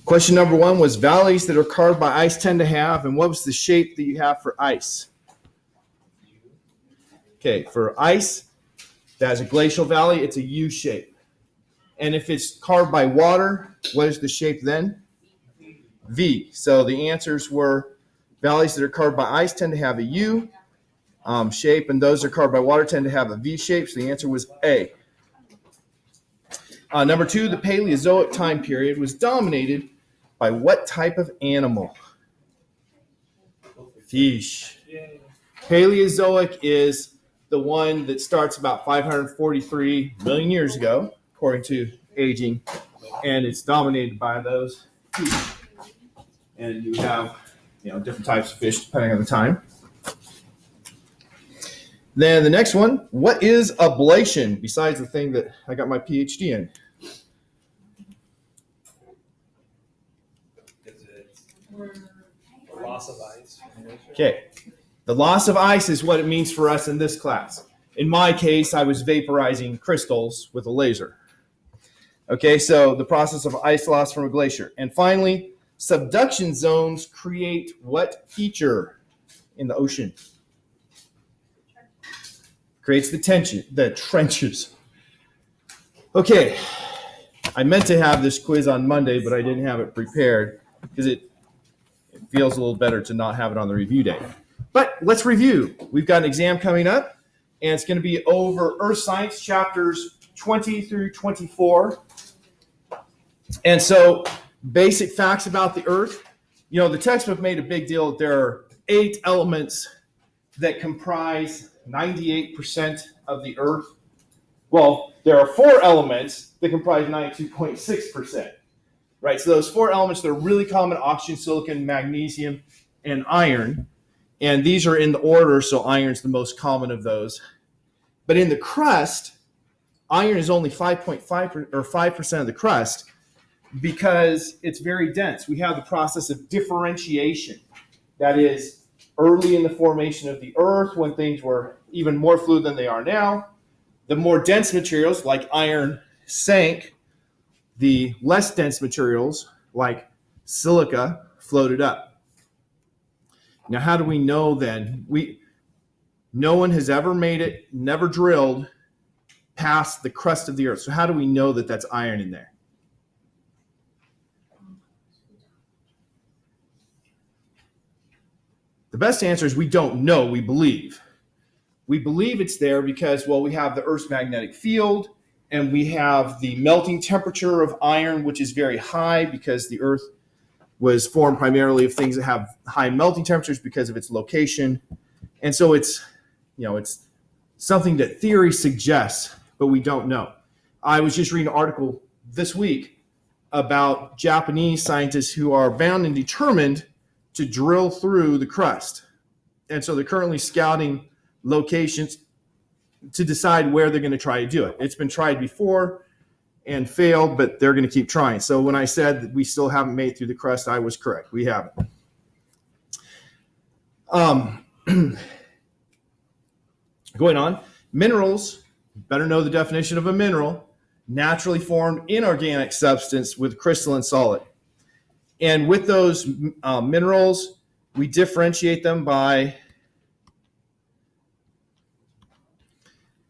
Question number 1 was valleys that are carved by ice tend to have, and what was the shape that you have for ice? Okay, for ice that has a glacial valley, it's a U shape. And if it's carved by water, what is the shape then? V. So the answers were valleys that are carved by ice tend to have a U shape, and those that are carved by water tend to have a V shape. So the answer was A. Number 2, the Paleozoic time period was dominated by what type of animal? Fish. Paleozoic is the one that starts about 543 million years ago, according to aging, and it's dominated by those fish. And you have, different types of fish depending on the time. Then the next one, what is ablation besides the thing that I got my PhD in? The loss of ice. Okay. The loss of ice is what it means for us in this class. In my case, I was vaporizing crystals with a laser. Okay, so the process of ice loss from a glacier. And finally, subduction zones create what feature in the ocean? Creates the trenches. Okay, I meant to have this quiz on Monday, but I didn't have it prepared because it feels a little better to not have it on the review day. But let's review. We've got an exam coming up, and it's going to be over Earth Science chapters 20 through 24. And so, basic facts about the Earth. The textbook made a big deal that there are 8 elements that comprise 98% of the Earth. Well, there are 4 elements that comprise 92.6%. Right, so those 4 elements that are really common: oxygen, silicon, magnesium, and iron. And these are in the order, so iron's the most common of those. But in the crust, iron is only 5% of the crust because it's very dense. We have the process of differentiation. That is, early in the formation of the Earth, when things were even more fluid than they are now, the more dense materials, like iron, sank. The less dense materials, like silica, floated up. Now, how do we know then? No one has ever made it, never drilled past the crust of the Earth. So how do we know that that's iron in there? The best answer is we don't know, we believe. We believe it's there because, we have the Earth's magnetic field, and we have the melting temperature of iron, which is very high because the Earth was formed primarily of things that have high melting temperatures because of its location. And so it's something that theory suggests, but we don't know. I was just reading an article this week about Japanese scientists who are bound and determined to drill through the crust. And so they're currently scouting locations to decide where they're going to try to do it. It's been tried before and failed, but they're going to keep trying. So when I said that we still haven't made through the crust, I was correct. We haven't. Going on, minerals, better know the definition of a mineral, naturally formed inorganic substance with crystalline solid. And with those minerals, we differentiate them by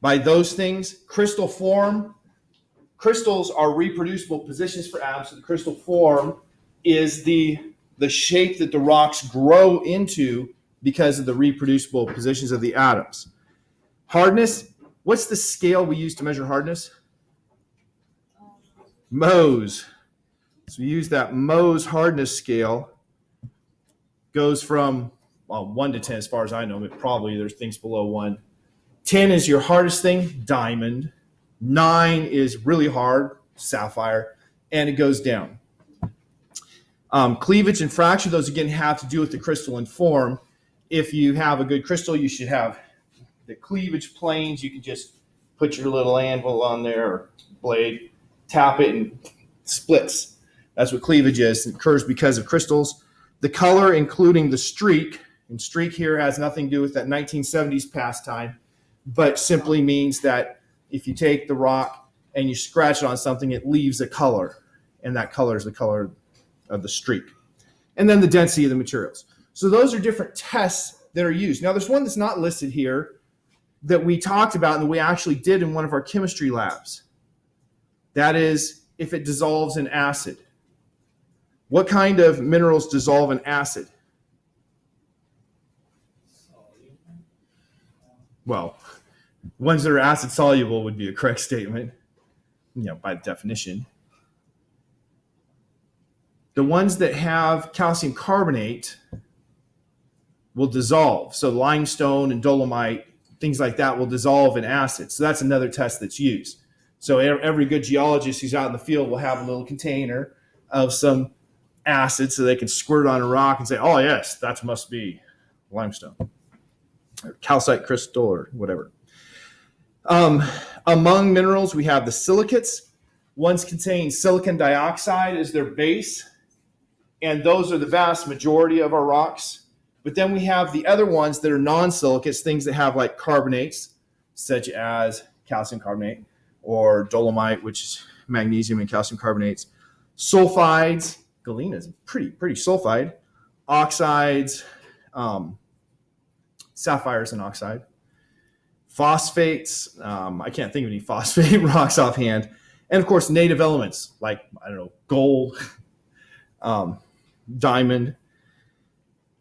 those things. Crystal form. Crystals are reproducible positions for atoms. So the crystal form is the shape that the rocks grow into because of the reproducible positions of the atoms. Hardness. What's the scale we use to measure hardness? Mohs. So we use that Mohs hardness scale. Goes from 1 to 10 as far as I know, but probably there's things below 1. 10 is your hardest thing, diamond. 9 is really hard, sapphire, and it goes down. Cleavage and fracture, those again have to do with the crystalline form. If you have a good crystal, you should have the cleavage planes. You can just put your little anvil on there or blade, tap it, and it splits. That's what cleavage is. It occurs because of crystals. The color, including the streak, and streak here has nothing to do with that 1970s pastime, but simply means that if you take the rock and you scratch it on something, it leaves a color, and that color is the color the streak. And then the density of the materials. So those are different tests that are used. Now, there's one that's not listed here that we talked about and that we actually did in one of our chemistry labs. That is, if it dissolves in acid. What kind of minerals dissolve in acid? Well, ones that are acid soluble would be a correct statement, by definition. The ones that have calcium carbonate will dissolve. So limestone and dolomite, things like that will dissolve in acid. So that's another test that's used. So every good geologist who's out in the field will have a little container of some acid so they can squirt it on a rock and say, oh, yes, that must be limestone or calcite crystal or whatever. Among minerals, we have the silicates. Ones contain silicon dioxide as their base, and those are the vast majority of our rocks. But then we have the other ones that are non-silicates, things that have like carbonates, such as calcium carbonate or dolomite, which is magnesium and calcium carbonates, sulfides, galena is pretty sulfide, oxides, sapphires and oxide, phosphates, I can't think of any phosphate rocks offhand, and of course native elements like, gold, diamond.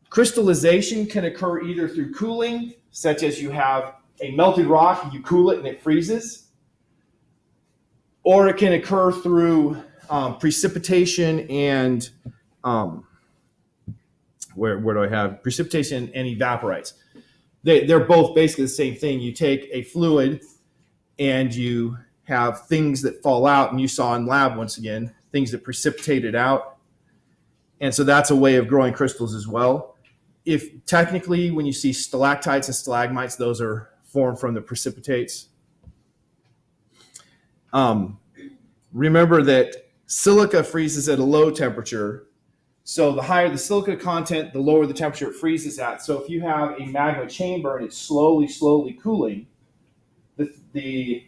Crystallization can occur either through cooling, such as you have a melted rock, you cool it and it freezes, or it can occur through precipitation and where do I have precipitation and evaporites. They're both basically the same thing. You take a fluid and you have things that fall out, and you saw in lab once again things that precipitate it out, and so that's a way of growing crystals as well. If technically, when you see stalactites and stalagmites, those are formed from the precipitates. Remember that silica freezes at a low temperature. So the higher the silica content, the lower the temperature it freezes at. So if you have a magma chamber and it's slowly cooling, the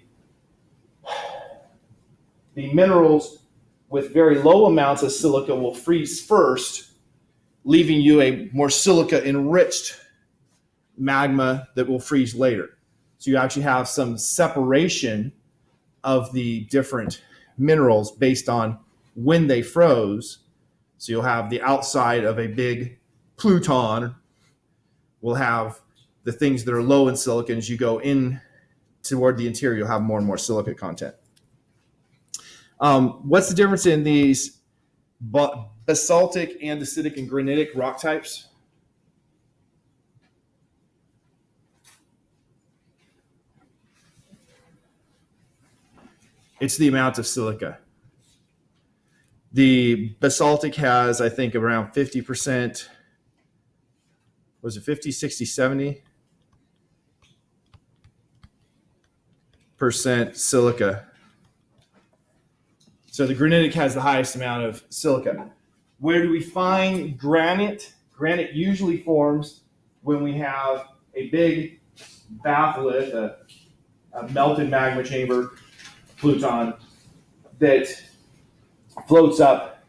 minerals with very low amounts of silica will freeze first, leaving you a more silica-enriched magma that will freeze later. So you actually have some separation of the different minerals based on when they froze. So you'll have the outside of a big Pluton will have the things that are low in silica. As you go in toward the interior, you'll have more and more silica content. What's the difference in these basaltic, andesitic, and granitic rock types? It's the amount of silica. The basaltic has, I think, around 50%. Was it 50, 60, 70% silica? So the granitic has the highest amount of silica. Where do we find granite? Granite usually forms when we have a big batholith, a melted magma chamber, Pluton, that floats up,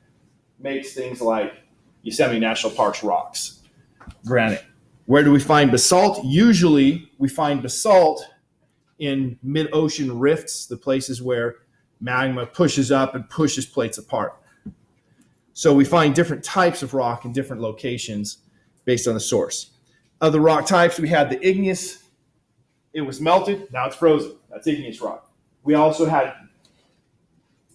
makes things like Yosemite National Park's rocks, granite. Where do we find basalt? Usually we find basalt in mid-ocean rifts, the places where magma pushes up and pushes plates apart. So we find different types of rock in different locations based on the source. Of the rock types, we had the igneous. It was melted, now it's frozen. That's igneous rock. We also had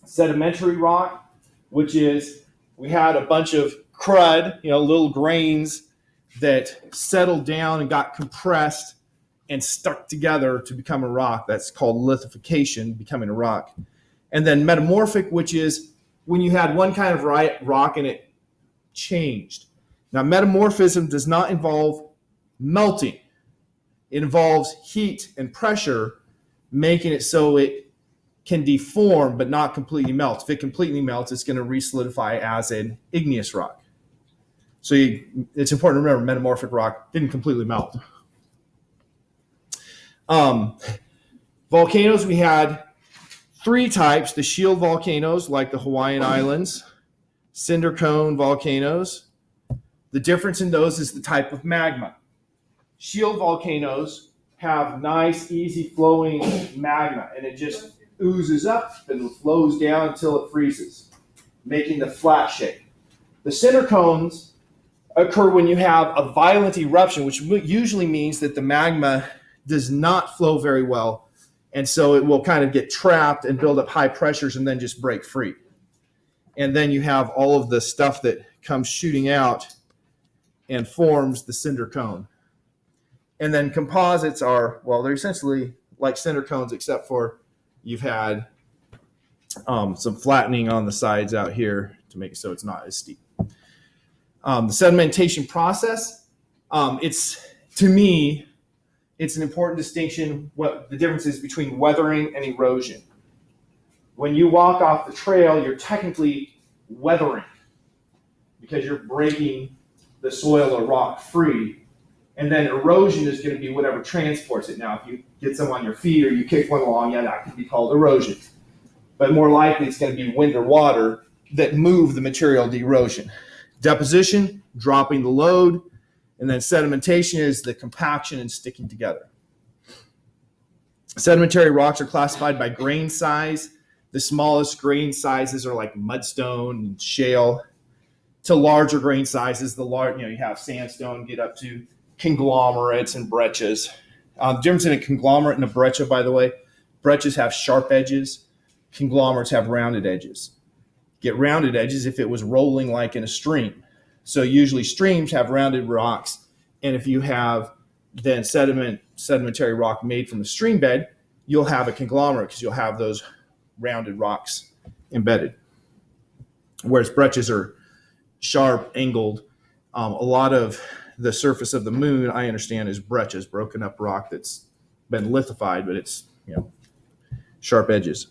sedimentary rock, which is we had a bunch of crud, little grains that settled down and got compressed and stuck together to become a rock. That's called lithification, becoming a rock. And then metamorphic, which is when you had one kind of rock and it changed. Now, metamorphism does not involve melting. It involves heat and pressure, making it so it can deform but not completely melt. If it completely melts, it's going to re-solidify as an igneous rock. So it's important to remember metamorphic rock didn't completely melt. Volcanoes, we had three types: the shield volcanoes like the Hawaiian Islands, cinder cone volcanoes. The difference in those is the type of magma. Shield volcanoes have nice, easy flowing magma, and it just oozes up and flows down until it freezes, making the flat shape. The cinder cones occur when you have a violent eruption, which usually means that the magma does not flow very well, and so it will kind of get trapped and build up high pressures and then just break free. And then you have all of the stuff that comes shooting out and forms the cinder cone. And then composites are, well, they're essentially like cinder cones, except for you've had some flattening on the sides out here to make it so it's not as steep. The sedimentation process, to me, it's an important distinction, what the difference is between weathering and erosion. When you walk off the trail, you're technically weathering because you're breaking the soil or rock free. And then erosion is going to be whatever transports it. Now, if you get some on your feet or you kick one along, yeah, that could be called erosion. But more likely, it's going to be wind or water that move the material to erosion. Deposition, dropping the load, and then sedimentation is the compaction and sticking together. Sedimentary rocks are classified by grain size. The smallest grain sizes are like mudstone and shale. To larger grain sizes, you have sandstone get up to conglomerates and breccias. The difference in a conglomerate and a breccia, by the way, breccias have sharp edges, conglomerates have rounded edges. Get rounded edges if it was rolling like in a stream. So usually streams have rounded rocks, and if you have then sedimentary rock made from the stream bed, you'll have a conglomerate because you'll have those rounded rocks embedded. Whereas breccias are sharp, angled. A lot of the surface of the moon, I understand, is breccias, broken up rock that's been lithified, but it's sharp edges.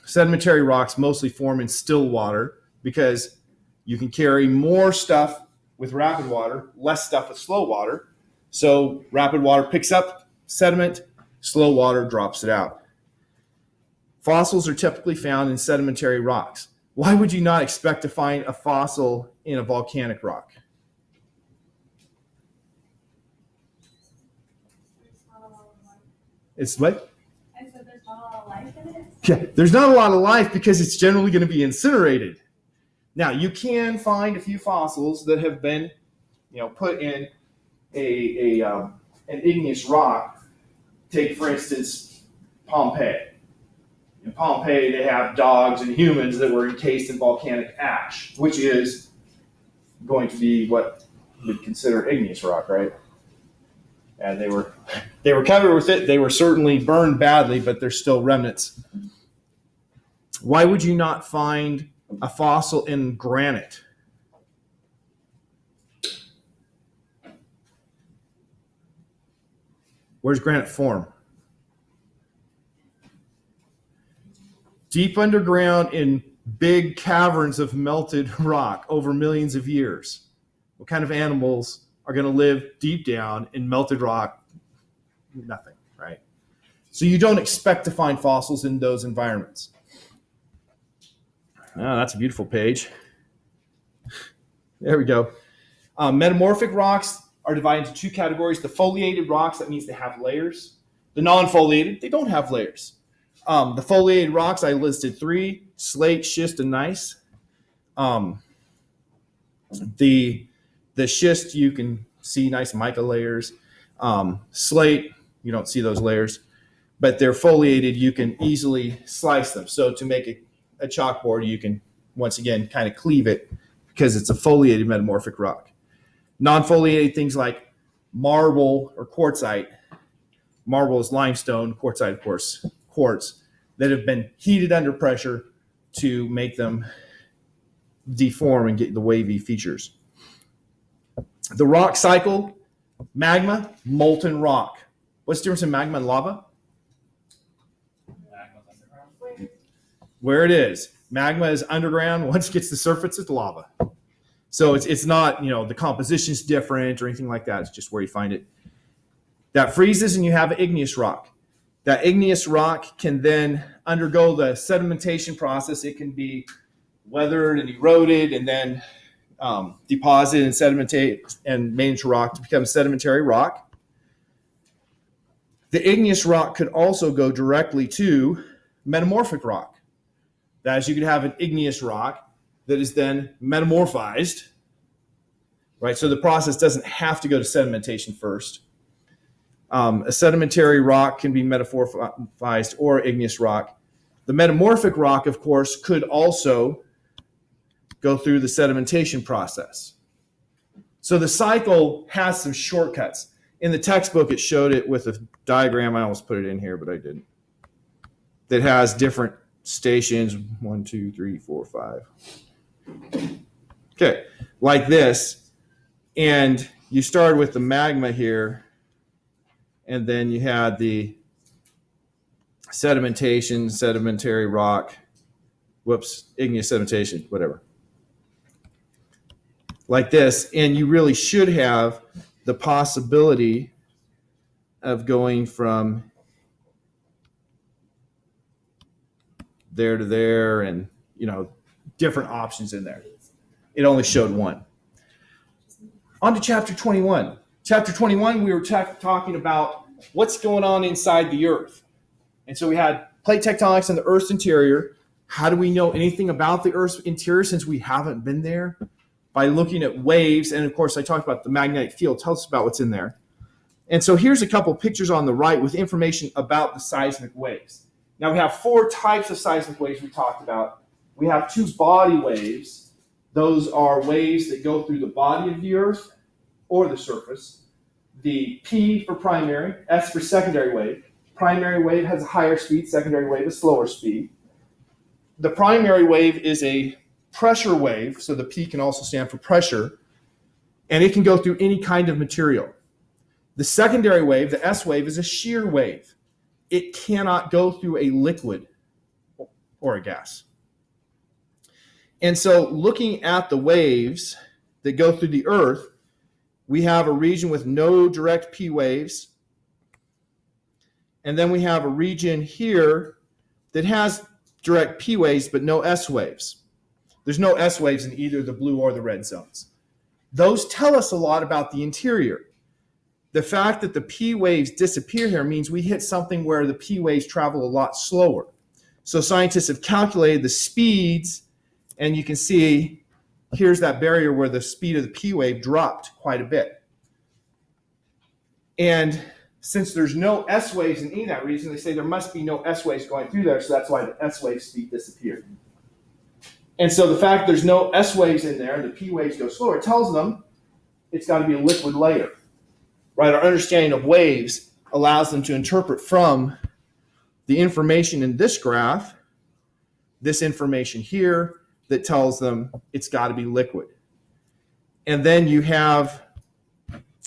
Sedimentary rocks mostly form in still water because you can carry more stuff with rapid water, less stuff with slow water. So rapid water picks up sediment, slow water drops it out. Fossils are typically found in sedimentary rocks. Why would you not expect to find a fossil in a volcanic rock? It's what? I said there's not a lot of life in it? Yeah, there's not a lot of life because it's generally going to be incinerated. Now, you can find a few fossils that have been, put in an igneous rock. Take, for instance, Pompeii. In Pompeii, they have dogs and humans that were encased in volcanic ash, which is going to be what we'd consider igneous rock, right? And they were covered with it. They were certainly burned badly, but there's still remnants. Why would you not find a fossil in granite? Where's granite form? Deep underground in big caverns of melted rock over millions of years. What kind of animals are going to live deep down in melted rock? Nothing, right? So you don't expect to find fossils in those environments. Oh, that's a beautiful page. There we go. Metamorphic rocks are divided into two categories. The foliated rocks, that means they have layers. The non-foliated, they don't have layers. The foliated rocks, I listed three: slate, schist, and gneiss. The schist, you can see nice mica layers. Slate, you don't see those layers, but they're foliated. You can easily slice them. So to make a chalkboard, you can, once again, kind of cleave it because it's a foliated metamorphic rock. Non-foliated things like marble or quartzite. Marble is limestone, quartzite, of course, quartz, that have been heated under pressure to make them deform and get the wavy features. The rock cycle: magma, molten rock. What's the difference in magma and lava? Where it is. Magma is underground. Once it gets to the surface, it's lava. So it's not, the composition's different or anything like that. It's just where you find it. That freezes and you have igneous rock. That igneous rock can then undergo the sedimentation process. It can be weathered and eroded and then deposited and sedimentate and made into rock to become sedimentary rock. The igneous rock could also go directly to metamorphic rock. That is, you could have an igneous rock that is then metamorphized, right? So the process doesn't have to go to sedimentation first. A sedimentary rock can be metamorphized or igneous rock. The metamorphic rock, of course, could also go through the sedimentation process. So the cycle has some shortcuts. In the textbook, it showed it with a diagram. I almost put it in here, but I didn't. That has different stations, 1, 2, 3, 4, 5. Okay, like this. And you started with the magma here, and then you had the sedimentation, sedimentary rock, igneous sedimentation, whatever. Like this, and you really should have the possibility of going from there to there and, different options in there. It only showed one. On to chapter 21. Chapter 21, we were talking about what's going on inside the earth. And so we had plate tectonics in the earth's interior. How do we know anything about the earth's interior since we haven't been there? By looking at waves. And of course, I talked about the magnetic field. Tell us about what's in there. And so here's a couple pictures on the right with information about the seismic waves. Now we have 4 types of seismic waves we talked about. We have 2 body waves. Those are waves that go through the body of the earth or the surface. The P for primary, S for secondary wave. Primary wave has a higher speed, secondary wave a slower speed. The primary wave is a pressure wave, so the P can also stand for pressure, and it can go through any kind of material. The secondary wave, the S wave, is a shear wave. It cannot go through a liquid or a gas. And so looking at the waves that go through the earth, we have a region with no direct P waves, and then we have a region here that has direct P waves but no S waves. There's no S waves in either the blue or the red zones. Those tell us a lot about the interior. The fact that the P waves disappear here means we hit something where the P waves travel a lot slower. So scientists have calculated the speeds, and you can see here's that barrier where the speed of the P wave dropped quite a bit. And since there's no S waves in any of that region, they say there must be no S waves going through there, so that's why the S wave speed disappeared. And so the fact there's no S waves in there, the P waves go slower, tells them it's got to be a liquid layer. Right? Our understanding of waves allows them to interpret from the information in this graph, this information here that tells them it's got to be liquid. And then you have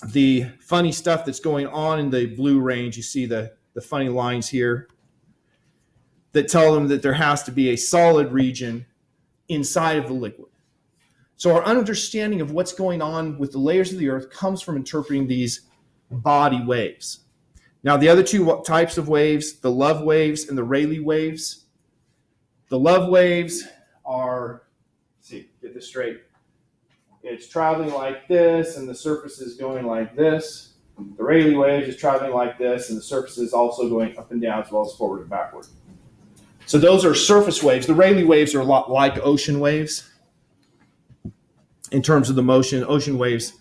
the funny stuff that's going on in the blue range. You see the funny lines here that tell them that there has to be a solid region inside of the liquid. So our understanding of what's going on with the layers of the earth comes from interpreting these body waves. Now, the other 2 types of waves, the Love waves and the Rayleigh waves. The Love waves are, get this straight, it's traveling like this and the surface is going like this. The Rayleigh waves is traveling like this and the surface is also going up and down as well as forward and backward. So those are surface waves. The Rayleigh waves are a lot like ocean waves in terms of the motion. Ocean waves,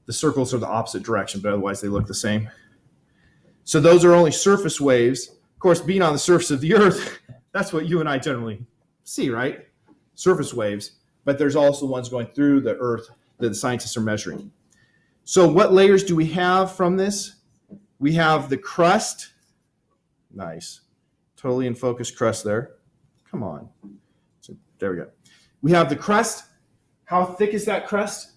the circles are the opposite direction, but otherwise they look the same. So those are only surface waves. Of course, being on the surface of the earth, that's what you and I generally see, right? Surface waves. But there's also ones going through the earth that the scientists are measuring. So what layers do we have from this? We have the crust. Nice. Totally in focus crust there. Come on. So there we go. We have the crust. How thick is that crust?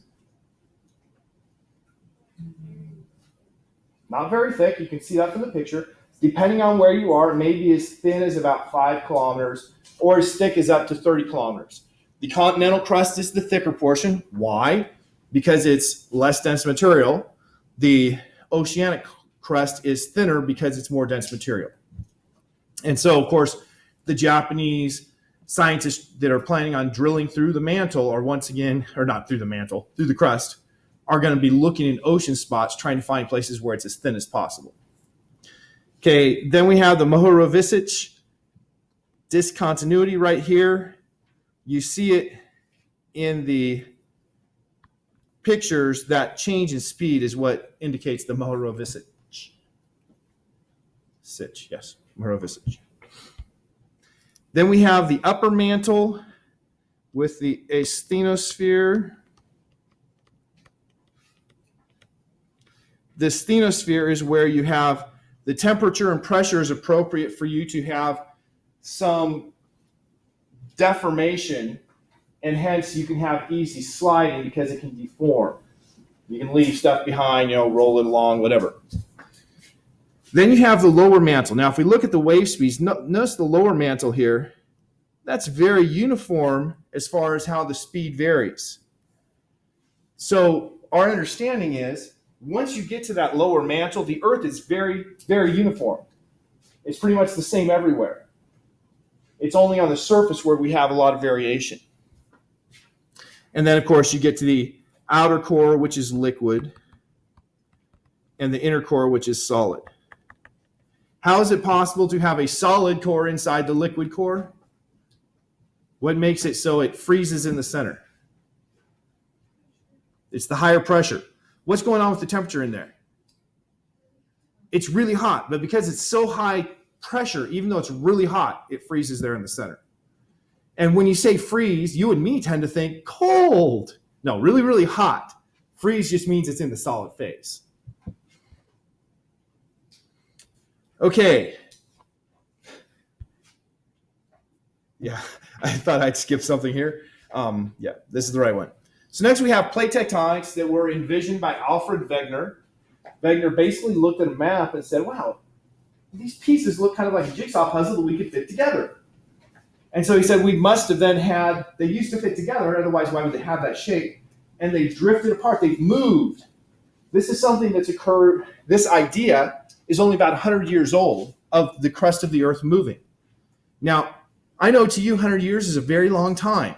Not very thick. You can see that from the picture. Depending on where you are, it may be as thin as about 5 kilometers or as thick as up to 30 kilometers. The continental crust is the thicker portion. Why? Because it's less dense material. The oceanic crust is thinner because it's more dense material. And so, of course, the Japanese scientists that are planning on drilling through the mantle are once again, or not through the mantle, through the crust, are going to be looking in ocean spots trying to find places where it's as thin as possible. Okay, then we have the Mohorovičić discontinuity right here. You see it in the pictures. That change in speed is what indicates the Mohorovičić. Yes, Mohorovičić. Then we have the upper mantle with the asthenosphere. The asthenosphere is where you have the temperature and pressure is appropriate for you to have some deformation, and hence you can have easy sliding because it can deform. You can leave stuff behind, roll it along, whatever. Then you have the lower mantle. Now, if we look at the wave speeds, notice the lower mantle here. That's very uniform as far as how the speed varies. So our understanding is once you get to that lower mantle, the Earth is very, very uniform. It's pretty much the same everywhere. It's only on the surface where we have a lot of variation. And then, of course, you get to the outer core, which is liquid, and the inner core, which is solid. How is it possible to have a solid core inside the liquid core? What makes it so it freezes in the center? It's the higher pressure. What's going on with the temperature in there? It's really hot, but because it's so high pressure, even though it's really hot, it freezes there in the center. And when you say freeze, you and me tend to think cold. No, really, really hot. Freeze just means it's in the solid phase. Okay. Yeah, I thought I'd skip something here. Yeah, this is the right one. So next we have plate tectonics that were envisioned by Alfred Wegener. Wegener basically looked at a map and said, wow, these pieces look kind of like a jigsaw puzzle that we could fit together. And so he said we must have then had, they used to fit together, otherwise why would they have that shape? And they drifted apart, they've moved. This is something that's occurred, this idea is only about 100 years old of the crust of the Earth moving. Now, I know to you 100 years is a very long time,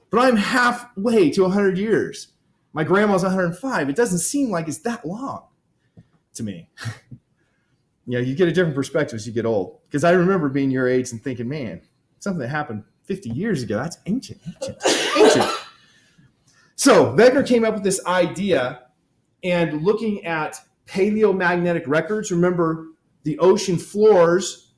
but I'm halfway to 100 years. My grandma's 105. It doesn't seem like it's that long to me. You get a different perspective as you get old. Because I remember being your age and thinking, man, something that happened 50 years ago, that's ancient. So Wegener came up with this idea, and looking at paleomagnetic records, remember the ocean floors,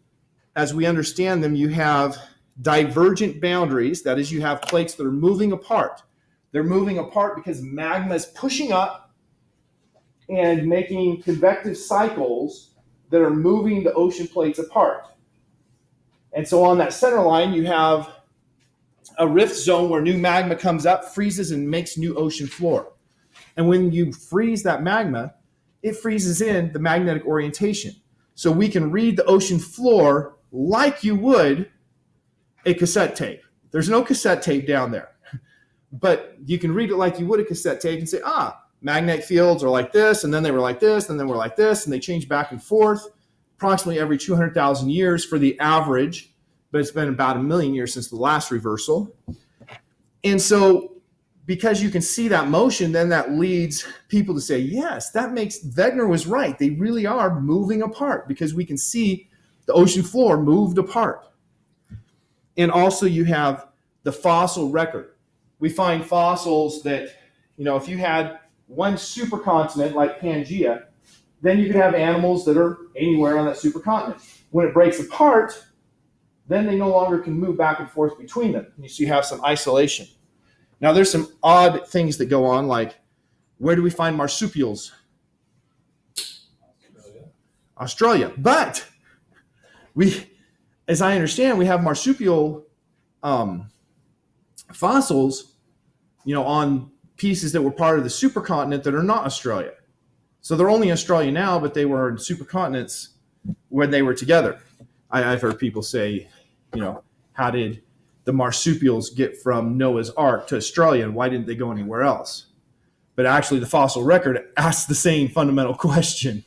as we understand them, you have divergent boundaries. That is, you have plates that are moving apart. They're moving apart because magma is pushing up and making convective cycles that are moving the ocean plates apart. And so on that center line, you have a rift zone where new magma comes up, freezes, and makes new ocean floor. And when you freeze that magma, it freezes in the magnetic orientation. So we can read the ocean floor like you would a cassette tape. There's no cassette tape down there. But you can read it like you would a cassette tape and say, magnetic fields are like this, and then they were like this, and then we're like this, and they change back and forth approximately every 200,000 years for the average, but it's been about 1 million years since the last reversal. And so because you can see that motion, then that leads people to say, yes, that makes, Wegener was right. They really are moving apart because we can see the ocean floor moved apart. And also you have the fossil record. We find fossils that, if you had one supercontinent like Pangaea, then you could have animals that are anywhere on that supercontinent. When it breaks apart, then they no longer can move back and forth between them. So you have some isolation. Now there's some odd things that go on, like where do we find marsupials? Australia. But as I understand, we have marsupial fossils, on pieces that were part of the supercontinent that are not Australia. So they're only Australia now, but they were in supercontinents when they were together. I've heard people say, how did the marsupials get from Noah's Ark to Australia, and why didn't they go anywhere else? But actually, the fossil record asks the same fundamental question.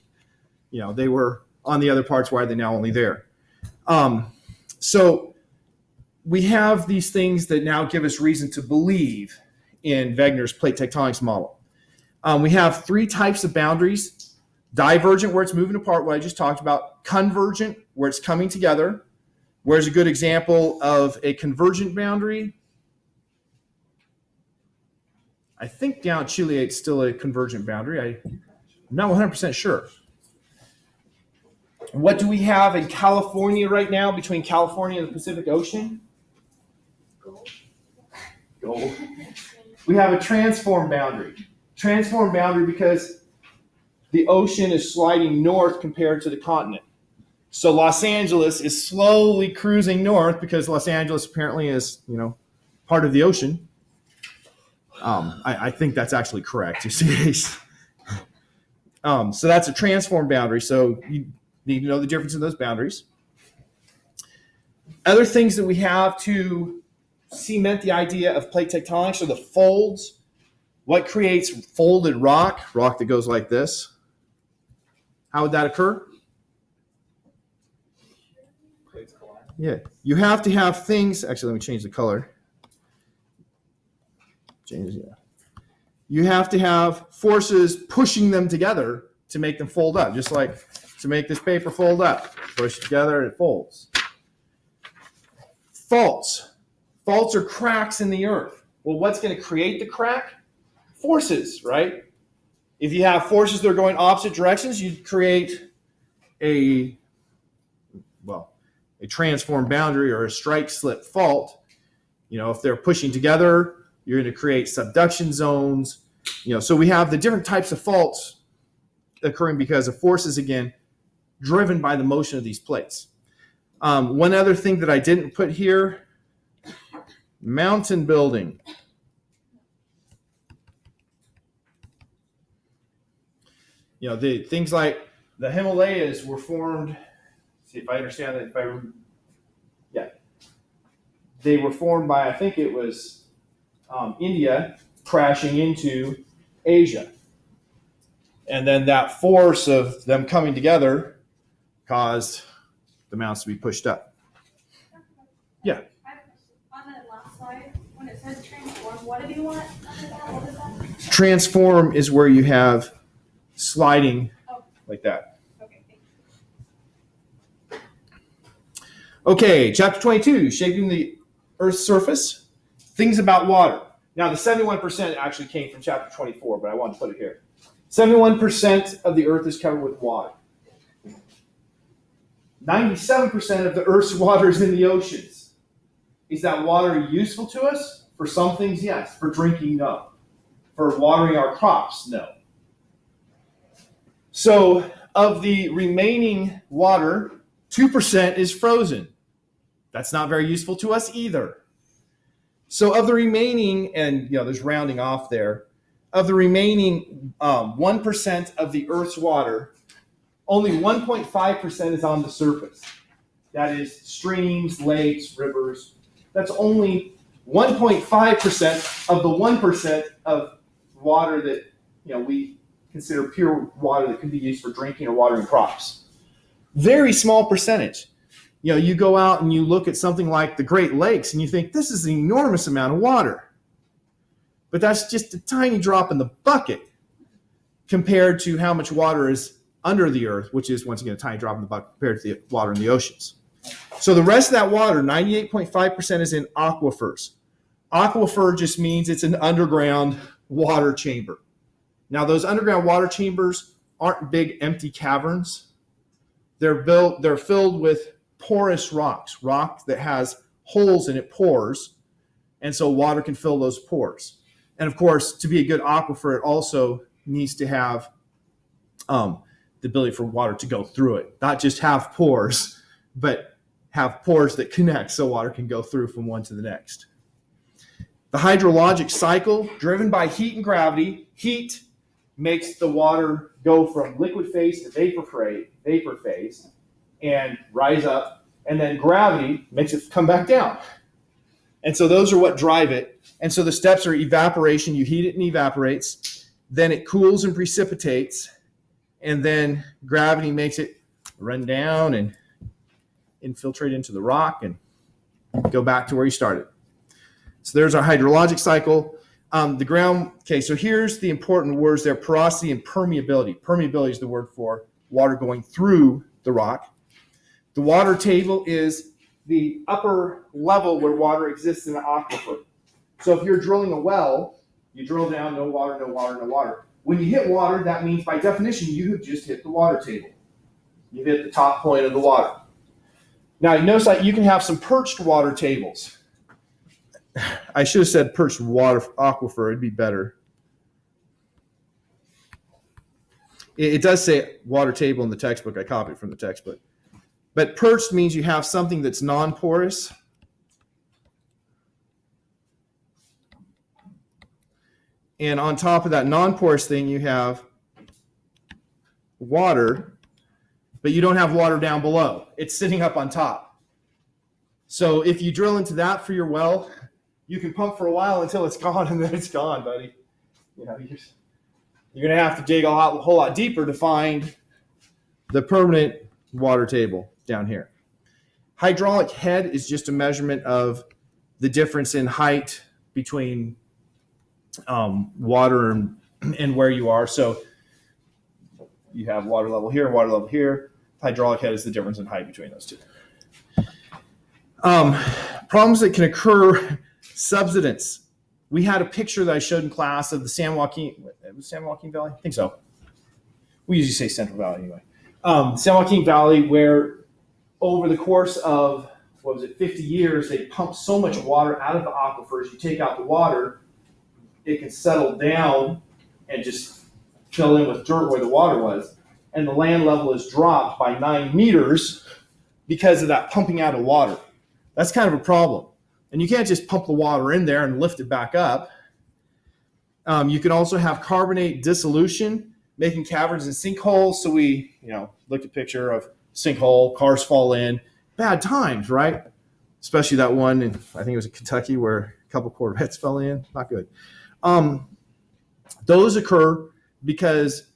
They were on the other parts. Why are they now only there? So we have these things that now give us reason to believe in Wegener's plate tectonics model. We have three types of boundaries: divergent, where it's moving apart, what I just talked about; convergent, where it's coming together. Where's a good example of a convergent boundary? I think down Chile it's still a convergent boundary. I'm not 100% sure. What do we have in California right now between California and the Pacific Ocean? Gold. We have a transform boundary. Transform boundary because the ocean is sliding north compared to the continent. So Los Angeles is slowly cruising north because Los Angeles apparently is, part of the ocean. I think that's actually correct. You see, so that's a transform boundary. So you need to know the difference in those boundaries. Other things that we have to cement the idea of plate tectonics are the folds. What creates folded rock that goes like this? How would that occur? Yeah, you have to have things. Actually, let me change the color. You have to have forces pushing them together to make them fold up, just like to make this paper fold up. Push it together, it folds. Faults. Faults are cracks in the earth. Well, what's going to create the crack? Forces, right? If you have forces that are going opposite directions, you'd create a transform boundary or a strike slip fault. If they're pushing together, you're going to create subduction zones. So we have the different types of faults occurring because of forces, again, driven by the motion of these plates. One other thing that I didn't put here, mountain building. The things like the Himalayas were formed. See if I understand that. They were formed by, I think it was India crashing into Asia. And then that force of them coming together caused the mountains to be pushed up. Yeah. On the last slide, when it says transform, what do you want under that? What is that? Transform is where you have sliding like that. Okay, thank you. Okay, chapter 22, shaping the Earth's surface. Things about water. Now, the 71% actually came from chapter 24, but I wanted to put it here. 71% of the Earth is covered with water. 97% of the Earth's water is in the oceans. Is that water useful to us? For some things, yes. For drinking, no. For watering our crops, no. So, of the remaining water, 2% is frozen. That's not very useful to us either. So of the remaining, and there's rounding off there, of the remaining 1% of the Earth's water, only 1.5% is on the surface. That is streams, lakes, rivers. That's only 1.5% of the 1% of water that we consider pure water that can be used for drinking or watering crops. Very small percentage. You go out and you look at something like the Great Lakes and you think, this is an enormous amount of water. But that's just a tiny drop in the bucket compared to how much water is under the earth, which is, once again, a tiny drop in the bucket compared to the water in the oceans. So the rest of that water, 98.5%, is in aquifers. Aquifer just means it's an underground water chamber. Now, those underground water chambers aren't big empty caverns. They're filled with porous rock that has holes in it, pores, and so water can fill those pores. And of course, to be a good aquifer, it also needs to have the ability for water to go through it, not just have pores, but have pores that connect so water can go through from one to the next. The hydrologic cycle, driven by heat and gravity. Heat makes the water go from liquid phase to vapor phase and rise up, and then gravity makes it come back down. And so those are what drive it. And so the steps are evaporation. You heat it and evaporates. Then it cools and precipitates. And then gravity makes it run down and infiltrate into the rock. And go back to where you started. So there's our hydrologic cycle. The ground, okay, so here's the important words there, porosity and permeability. Permeability is the word for water going through the rock. The water table is the upper level where water exists in an aquifer. So if you're drilling a well, you drill down, no water, no water, no water. When you hit water, that means by definition, you have just hit the water table. You hit the top point of the water. Now, you notice that you can have some perched water tables. I should have said perched water aquifer. It'd be better. It does say water table in the textbook. I copied it from the textbook. But perched means you have something that's non-porous. And on top of that non-porous thing, you have water, but you don't have water down below. It's sitting up on top. So if you drill into that for your well, you can pump for a while until it's gone, and then it's gone, buddy. You know, you're going to have to dig a whole lot deeper to find the permanent water table down here. Hydraulic head is just a measurement of the difference in height between water and where you are. So you have water level here, water level here. Hydraulic head is the difference in height between those two. Problems that can occur. Subsidence. We had a picture that I showed in class of the San Joaquin Valley? I think so. We usually say Central Valley anyway. San Joaquin Valley, where over the course of, 50 years, they pumped so much water out of the aquifers. You take out the water, it can settle down and just fill in with dirt where the water was. And the land level is dropped by 9 meters because of that pumping out of water. That's kind of a problem. And you can't just pump the water in there and lift it back up. You can also have carbonate dissolution, making caverns and sinkholes. So we, looked at a picture of sinkhole, cars fall in. Bad times, right? Especially that one, in, I think it was in Kentucky, where a couple Corvettes fell in. Not good. Those occur because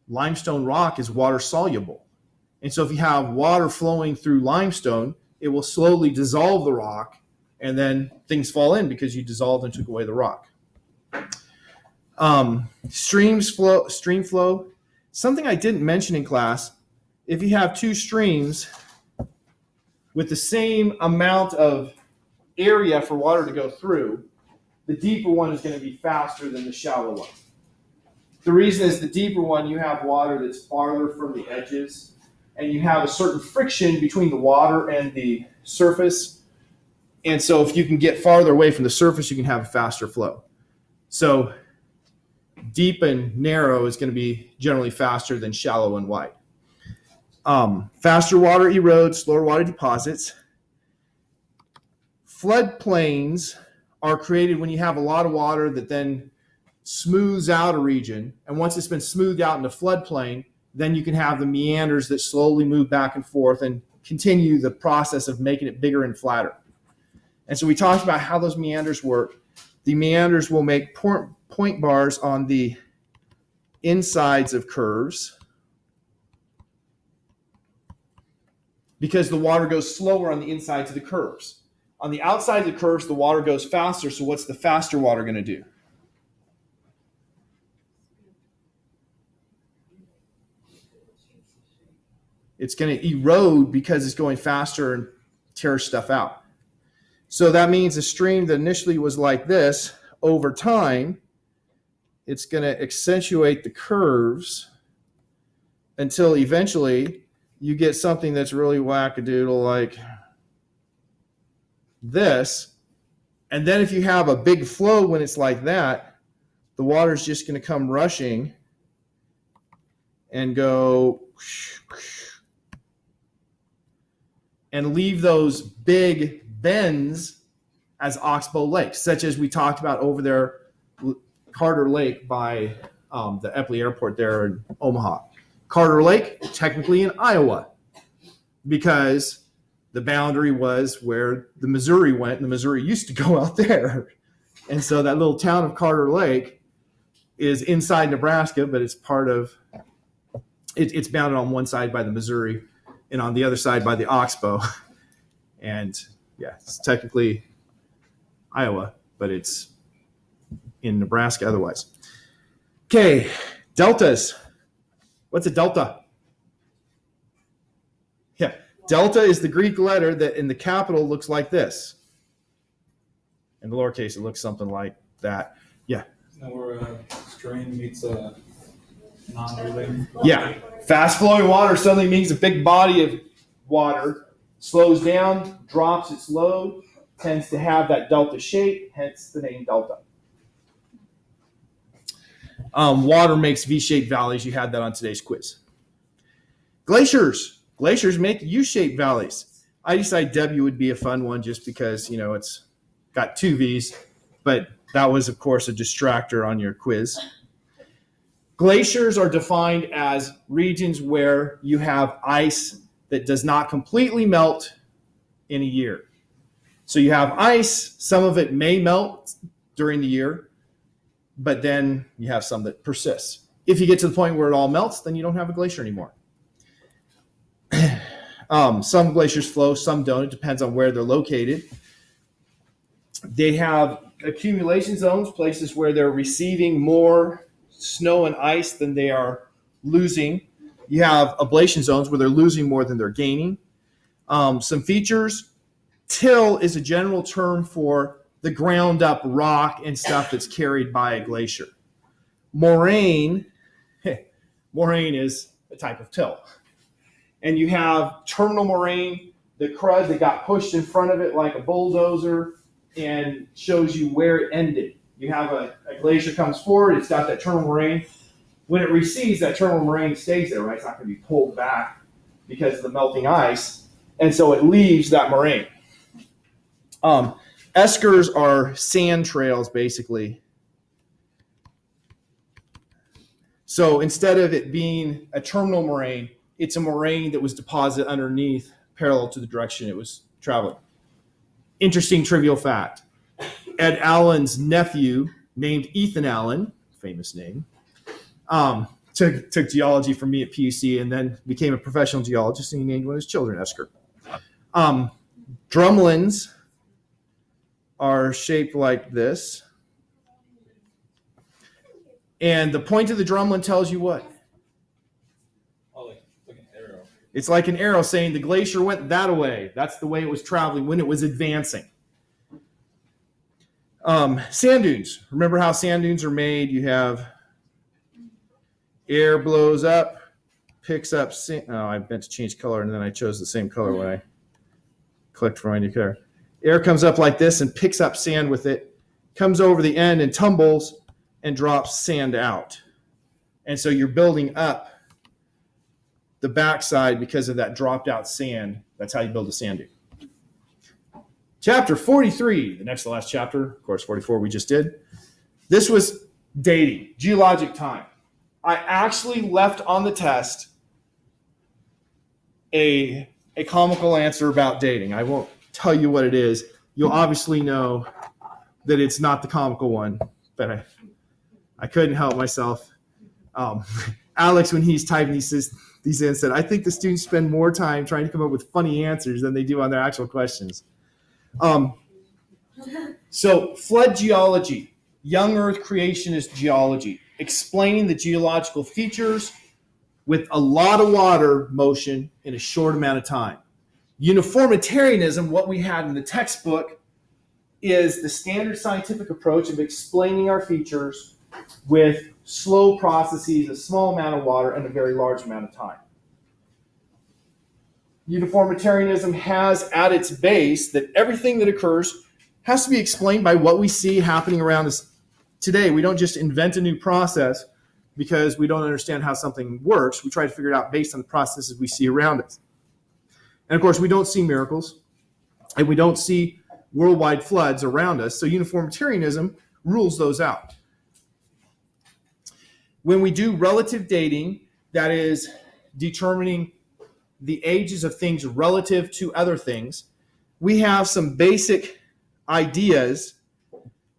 limestone rock is water soluble. And so if you have water flowing through limestone, it will slowly dissolve the rock, and then things fall in because you dissolved and took away the rock. Stream flow. Something I didn't mention in class, if you have two streams with the same amount of area for water to go through, the deeper one is going to be faster than the shallow one. The reason is the deeper one, you have water that's farther from the edges, and you have a certain friction between the water and the surface. And so if you can get farther away from the surface, you can have a faster flow. So deep and narrow is going to be generally faster than shallow and wide. Faster water erodes, slower water deposits. Floodplains are created when you have a lot of water that then smooths out a region. And once it's been smoothed out in the floodplain, then you can have the meanders that slowly move back and forth and continue the process of making it bigger and flatter. And so we talked about how those meanders work. The meanders will make point bars on the insides of curves because the water goes slower on the insides of the curves. On the outside of the curves, the water goes faster. So what's the faster water going to do? It's going to erode because it's going faster and tears stuff out. So that means a stream that initially was like this, over time, it's going to accentuate the curves until eventually you get something that's really wackadoodle like this. And then if you have a big flow when it's like that, the water's just going to come rushing and go and leave those big bends as oxbow lakes, such as we talked about over there, Carter Lake by the Epley Airport there in Omaha. Carter Lake, technically in Iowa, because the boundary was where the Missouri went, and the Missouri used to go out there. And so that little town of Carter Lake is inside Nebraska, but it's part of, it's bounded on one side by the Missouri and on the other side by the Oxbow. And Yeah, it's technically Iowa, but it's in Nebraska otherwise. Okay, deltas. What's a delta? Yeah, delta is the Greek letter that in the capital looks like this. In the lowercase, it looks something like that. Yeah. Now where a stream meets a non-related. Yeah, fast flowing water suddenly means a big body of water slows down, drops its load, tends to have that delta shape, hence the name delta. Water makes V-shaped valleys. You had that on today's quiz. Glaciers. Glaciers make U-shaped valleys. I decided W would be a fun one just because, it's got two V's, but that was, of course, a distractor on your quiz. Glaciers are defined as regions where you have ice that does not completely melt in a year. So you have ice, some of it may melt during the year, but then you have some that persists. If you get to the point where it all melts, then you don't have a glacier anymore. Some glaciers flow, some don't. It depends on where they're located. They have accumulation zones, places where they're receiving more snow and ice than they are losing. You have ablation zones where they're losing more than they're gaining. Some features. Till is a general term for the ground up rock and stuff that's carried by a glacier. Moraine is a type of till. And you have terminal moraine, the crud that got pushed in front of it like a bulldozer and shows you where it ended. You have a glacier comes forward, it's got that terminal moraine. When it recedes, that terminal moraine stays there, right? It's not going to be pulled back because of the melting ice. And so it leaves that moraine. Eskers are sand trails, basically. So instead of it being a terminal moraine, it's a moraine that was deposited underneath, parallel to the direction it was traveling. Interesting trivial fact. Ed Allen's nephew, named Ethan Allen, famous name, took geology from me at PUC and then became a professional geologist, and he named one of his children Esker. Drumlins are shaped like this. And the point of the drumlin tells you what? Oh, like an arrow. It's like an arrow saying the glacier went that way. That's the way it was traveling when it was advancing. Sand dunes. Remember how sand dunes are made? You have air blows up, picks up sand. Oh, I meant to change color, and then I chose the same color when I clicked for my new color. Air comes up like this and picks up sand with it, comes over the end and tumbles and drops sand out. And so you're building up the backside because of that dropped out sand. That's how you build a sand dune. Chapter 43, the next to last chapter, of course, 44 we just did. This was dating, geologic time. I actually left on the test a comical answer about dating. I won't tell you what it is. You'll obviously know that it's not the comical one, but I couldn't help myself. Alex, when he's typing these in, said, I think the students spend more time trying to come up with funny answers than they do on their actual questions. So flood geology, young earth creationist geology, explaining the geological features with a lot of water motion in a short amount of time. Uniformitarianism, what we had in the textbook, is the standard scientific approach of explaining our features with slow processes, a small amount of water, and a very large amount of time. Uniformitarianism has at its base that everything that occurs has to be explained by what we see happening around us today. We don't just invent a new process because we don't understand how something works. We try to figure it out based on the processes we see around us. And of course, we don't see miracles, and we don't see worldwide floods around us. So uniformitarianism rules those out. When we do relative dating, that is determining the ages of things relative to other things, we have some basic ideas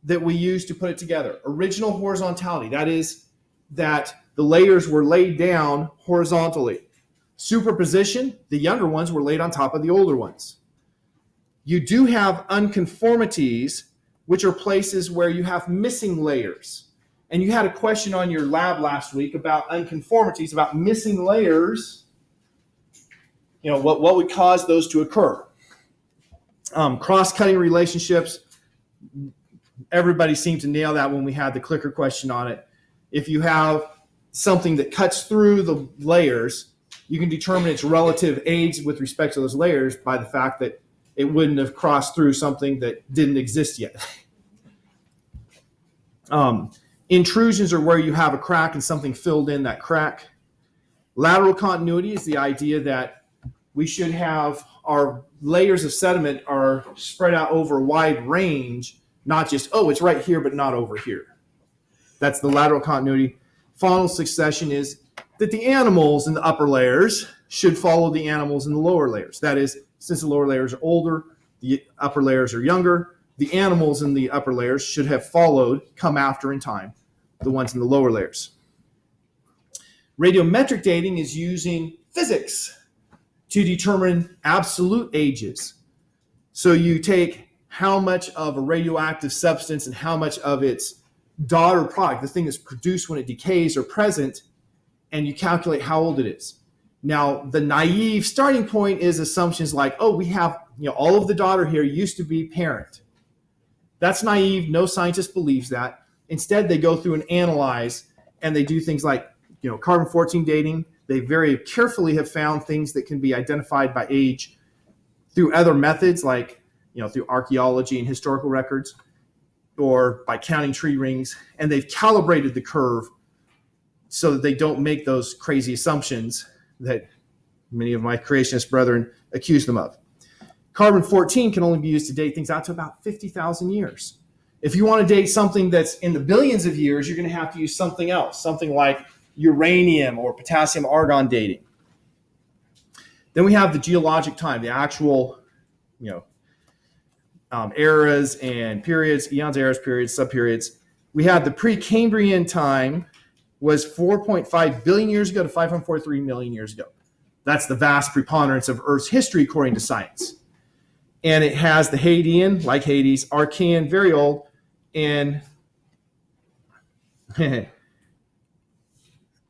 that we use to put it together. Original horizontality, that is that the layers were laid down horizontally. Superposition, the younger ones were laid on top of the older ones. You do have unconformities, which are places where you have missing layers. And you had a question on your lab last week about unconformities, about missing layers. What would cause those to occur? Cross-cutting relationships. Everybody seemed to nail that when we had the clicker question on it. If you have something that cuts through the layers, you can determine its relative age with respect to those layers by the fact that it wouldn't have crossed through something that didn't exist yet. Intrusions are where you have a crack and something filled in that crack. Lateral continuity is the idea that we should have our layers of sediment are spread out over a wide range, not just, it's right here, but not over here. That's the lateral continuity. Faunal succession is that the animals in the upper layers should follow the animals in the lower layers. That is, since the lower layers are older, the upper layers are younger, the animals in the upper layers should have come after in time, the ones in the lower layers. Radiometric dating is using physics to determine absolute ages. So you take how much of a radioactive substance and how much of its daughter product, the thing that's produced when it decays, are present, and you calculate how old it is. Now, the naive starting point is assumptions like, we have, all of the daughter here used to be parent. That's naive. No scientist believes that. Instead, they go through and analyze, and they do things like, carbon-14 dating. They very carefully have found things that can be identified by age through other methods, like, through archaeology and historical records, or by counting tree rings. And they've calibrated the curve so that they don't make those crazy assumptions that many of my creationist brethren accuse them of. Carbon-14 can only be used to date things out to about 50,000 years. If you want to date something that's in the billions of years, you're going to have to use something else, something like uranium or potassium argon dating. Then we have the geologic time, the actual, eras and periods, eons, eras, periods, subperiods. We have the Precambrian time was 4.5 billion years ago to 543 million years ago. That's the vast preponderance of Earth's history according to science. And it has the Hadean, like Hades, Archean, very old, and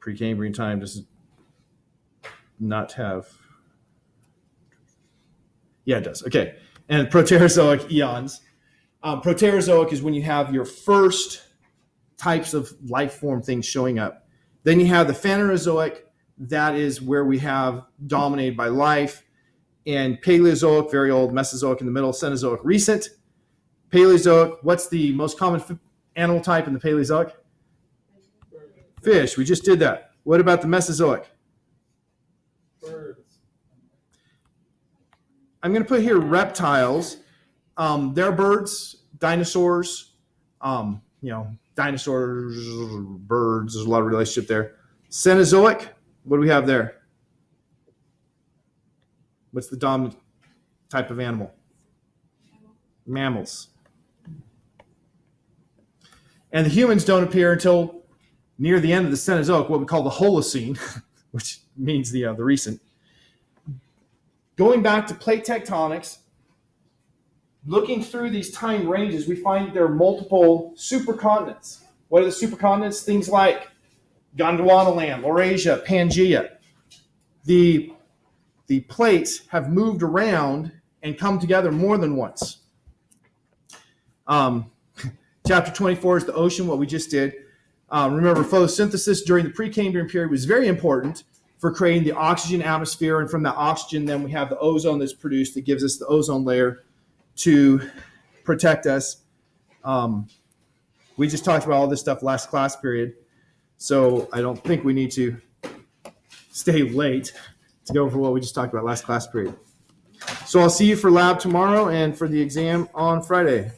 Precambrian time does not have. Yeah, it does. Okay. And Proterozoic eons. Proterozoic is when you have your first types of life form things showing up. Then you have the Phanerozoic. That is where we have dominated by life. And Paleozoic, very old, Mesozoic in the middle, Cenozoic, recent. Paleozoic, what's the most common animal type in the Paleozoic? Fish. We just did that. What about the Mesozoic? Birds. I'm going to put here reptiles. They're birds, dinosaurs, dinosaurs, birds. There's a lot of relationship there. Cenozoic, what do we have there? What's the dominant type of animal? Mammals. And the humans don't appear until near the end of the Cenozoic, what we call the Holocene, which means the recent. Going back to plate tectonics, looking through these time ranges, we find there are multiple supercontinents. What are the supercontinents? Things like Gondwanaland, Laurasia, Pangaea. The plates have moved around and come together more than once. Chapter 24 is the ocean, what we just did. Remember, photosynthesis during the Precambrian period was very important for creating the oxygen atmosphere, and from that oxygen, then we have the ozone that's produced that gives us the ozone layer to protect us. We just talked about all this stuff last class period, so I don't think we need to stay late to go over what we just talked about last class period. So I'll see you for lab tomorrow and for the exam on Friday.